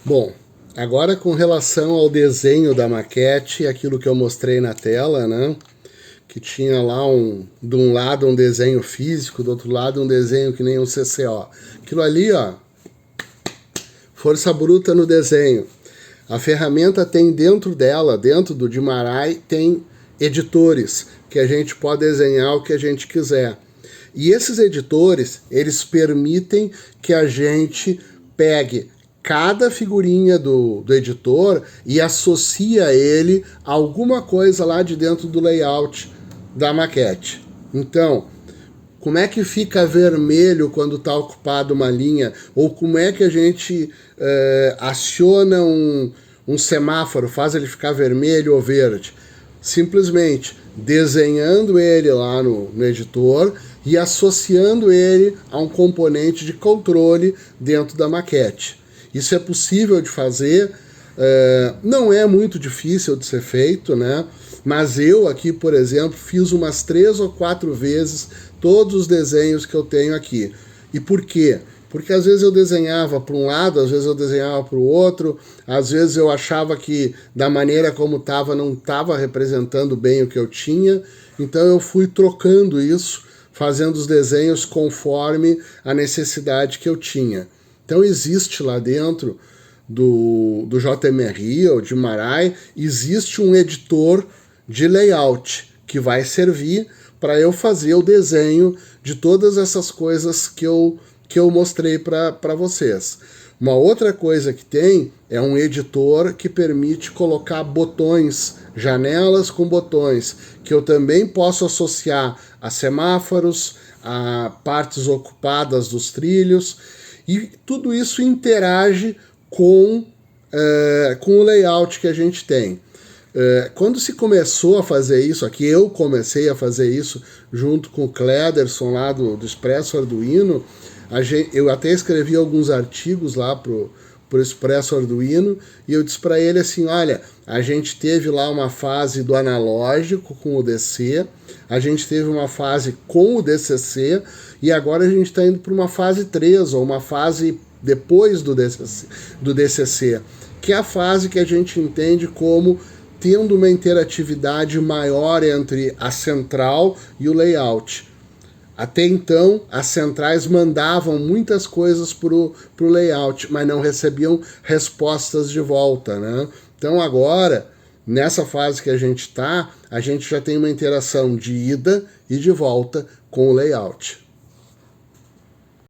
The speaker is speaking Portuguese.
Bom, agora com relação ao desenho da maquete, aquilo que eu mostrei na tela, né? Que tinha lá de um lado um desenho físico, do outro lado um desenho que nem um CCO. Aquilo ali, ó, força bruta no desenho. A ferramenta tem dentro dela, dentro do Dimarai, tem editores, que a gente pode desenhar o que a gente quiser. E esses editores, eles permitem que a gente pegue cada figurinha do editor e associa ele a alguma coisa lá de dentro do layout da maquete. Então, como é que fica vermelho quando está ocupada uma linha? Ou como é que a gente aciona um semáforo, faz ele ficar vermelho ou verde? Simplesmente desenhando ele lá no editor e associando ele a um componente de controle dentro da maquete. Isso é possível de fazer, não é muito difícil de ser feito, né? Mas eu aqui, por exemplo, fiz umas 3 ou 4 vezes todos os desenhos que eu tenho aqui. E por quê? Porque às vezes eu desenhava para um lado, às vezes eu desenhava para o outro, às vezes eu achava que da maneira como estava não estava representando bem o que eu tinha, então eu fui trocando isso, fazendo os desenhos conforme a necessidade que eu tinha. Então existe lá dentro do JMRI ou de Dimarai, existe um editor de layout que vai servir para eu fazer o desenho de todas essas coisas que eu mostrei para vocês. Uma outra coisa que tem é um editor que permite colocar botões, janelas com botões, que eu também posso associar a semáforos, a partes ocupadas dos trilhos, e tudo isso interage com o layout que a gente tem. Quando se começou a fazer isso, aqui eu comecei a fazer isso junto com o Clederson lá do Expresso Arduino, eu até escrevi alguns artigos lá pro Expresso Arduino e eu disse para ele assim, olha, a gente teve lá uma fase do analógico com o DC, a gente teve uma fase com o DCC e agora a gente está indo para uma fase 3 ou uma fase depois do DCC, que é a fase que a gente entende como tendo uma interatividade maior entre a central e o layout. Até então, as centrais mandavam muitas coisas para o layout, mas não recebiam respostas de volta, né? Então agora, nessa fase que a gente está, a gente já tem uma interação de ida e de volta com o layout.